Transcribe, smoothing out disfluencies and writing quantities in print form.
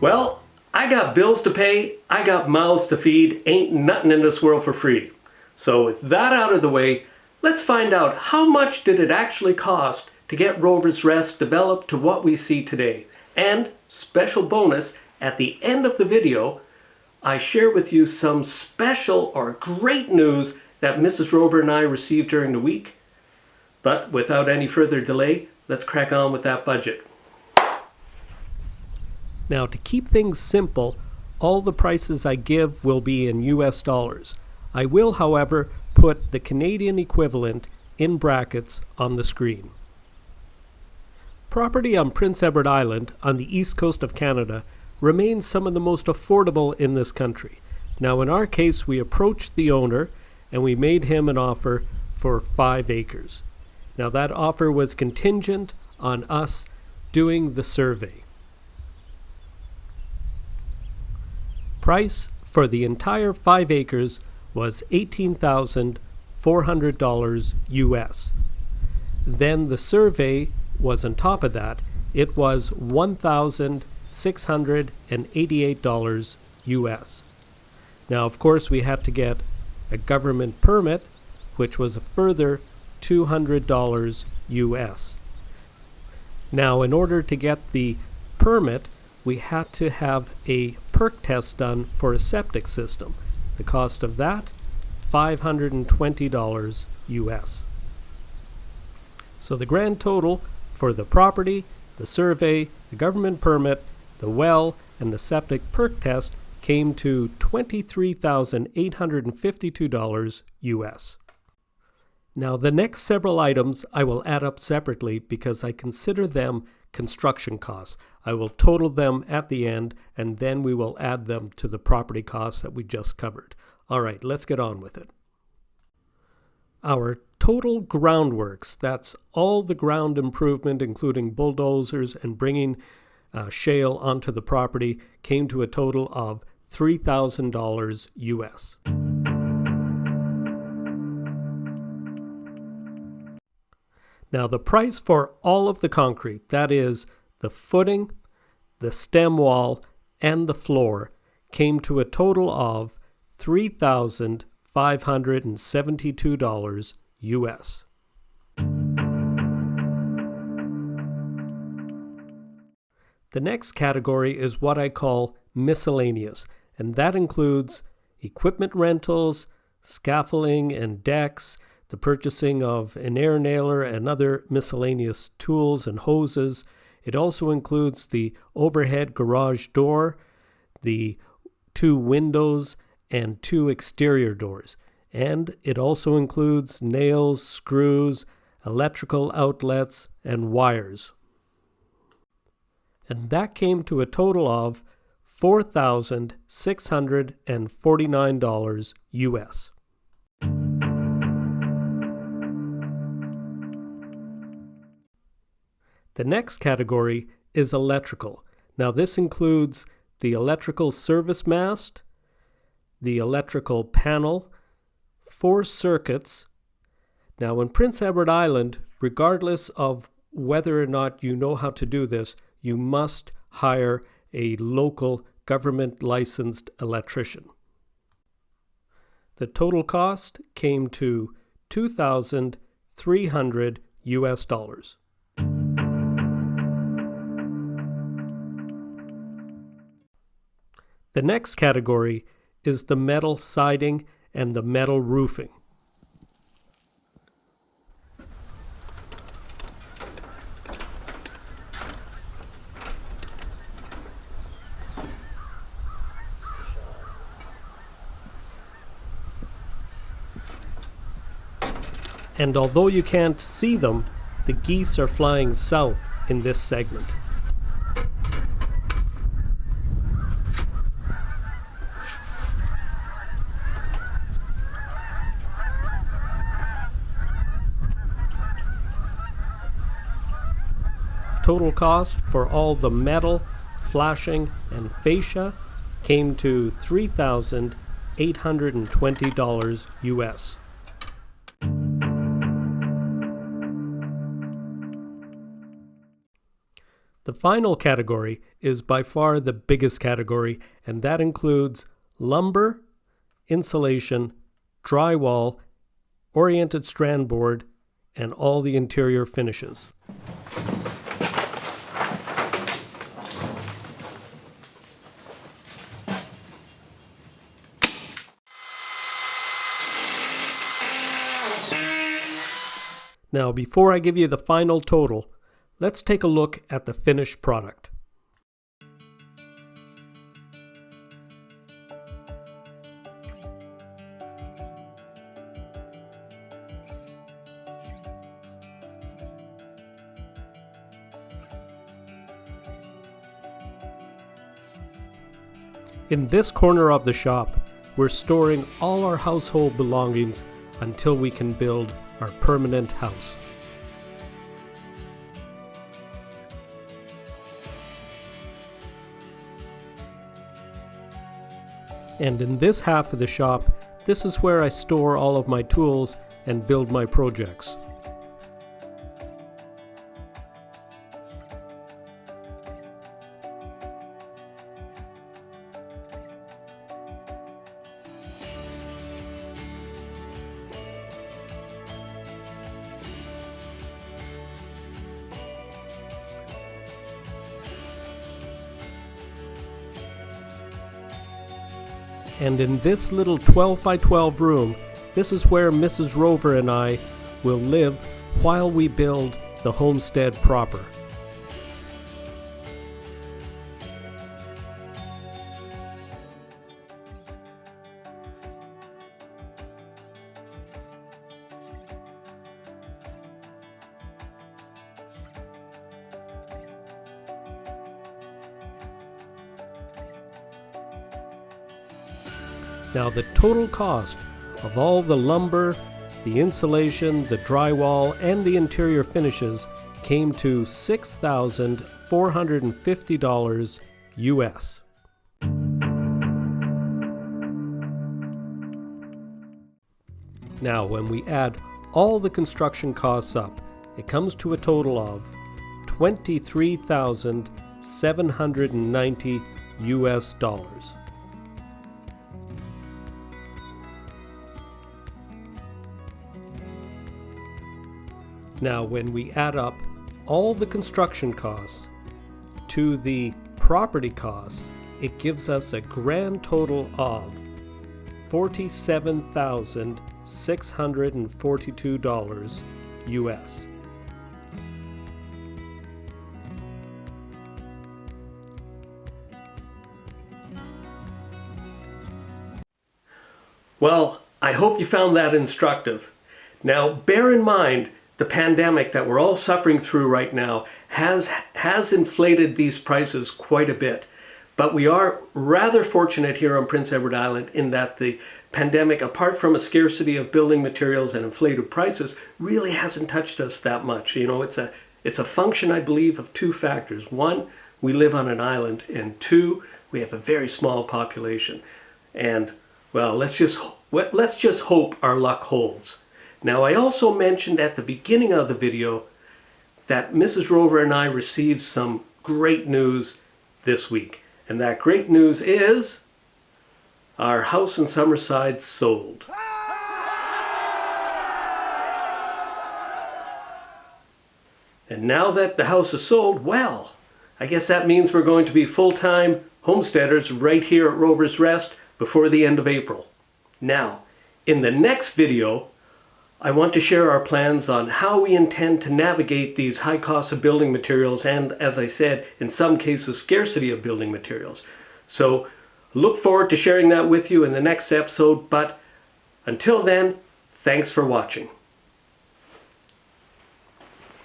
Well, I got bills to pay, I got mouths to feed, ain't nothing in this world for free. So with that out of the way, let's find out how much did it actually cost to get Rover's Rest developed to what we see today. And, special bonus, at the end of the video, I share with you some special or great news that Mrs. Rover and I received during the week. But without any further delay, let's crack on with that budget. Now, to keep things simple, all the prices I give will be in US dollars. I will, however, put the Canadian equivalent in brackets on the screen. Property on Prince Edward Island on the east coast of Canada remains some of the most affordable in this country. Now, in our case, we approached the owner and we made him an offer for 5 acres. Now, that offer was contingent on us doing the survey. Price for the entire 5 acres was $18,400 US. Then the survey was on top of that. It was $1,688 US. Now, of course, we had to get a government permit, which was a further $200 US. Now, in order to get the permit, we had to have a Perc Test done for a septic system. The cost of that, $520 US. So the grand total for the property, the survey, the government permit, the well, and the septic Perc Test came to $23,852 US. Now, the next several items I will add up separately because I consider them construction costs. I will total them at the end, and then we will add them to the property costs that we just covered. All right, let's get on with it. Our total groundworks, that's all the ground improvement, including bulldozers and bringing shale onto the property, came to a total of $3,000 US. Now, the price for all of the concrete, that is, the footing, the stem wall, and the floor, came to a total of $3,572 US. The next category is what I call miscellaneous, and that includes equipment rentals, scaffolding and decks, the purchasing of an air nailer and other miscellaneous tools and hoses. It also includes the overhead garage door, the 2 windows, and 2 exterior doors. And it also includes nails, screws, electrical outlets, and wires. And that came to a total of $4,649 US. The next category is electrical. Now, this includes the electrical service mast, the electrical panel, 4 circuits. Now, in Prince Edward Island, regardless of whether or not you know how to do this, you must hire a local government licensed electrician. The total cost came to $2,300 US dollars. The next category is the metal siding and the metal roofing. And although you can't see them, the geese are flying south in this segment. Total cost for all the metal, flashing, and fascia came to $3,820 US. The final category is by far the biggest category, and that includes lumber, insulation, drywall, oriented strand board, and all the interior finishes. Now, before I give you the final total, let's take a look at the finished product. In this corner of the shop, we're storing all our household belongings until we can build our permanent house. And in this half of the shop, this is where I store all of my tools and build my projects. And in this little 12 by 12 room, this is where Mrs. Rover and I will live while we build the homestead proper. Now, the total cost of all the lumber, the insulation, the drywall, and the interior finishes came to $6,450 US. Now, when we add all the construction costs up, it comes to a total of $23,790 US dollars. Now, when we add up all the construction costs to the property costs, it gives us a grand total of $47,642 US. Well, I hope you found that instructive. Now, bear in mind, the pandemic that we're all suffering through right now has inflated these prices quite a bit. But we are rather fortunate here on Prince Edward Island in that the pandemic, apart from a scarcity of building materials and inflated prices, really hasn't touched us that much. You know, it's a function, I believe, of two factors. One, we live on an island, and two, we have a very small population. And, well, let's just hope our luck holds. Now, I also mentioned at the beginning of the video that Mrs. Rover and I received some great news this week. And that great news is our house in Summerside sold. And now that the house is sold, well, I guess that means we're going to be full-time homesteaders right here at Rover's Rest before the end of April. Now, in the next video, I want to share our plans on how we intend to navigate these high costs of building materials and, as I said, in some cases, scarcity of building materials. So look forward to sharing that with you in the next episode, but until then, thanks for watching.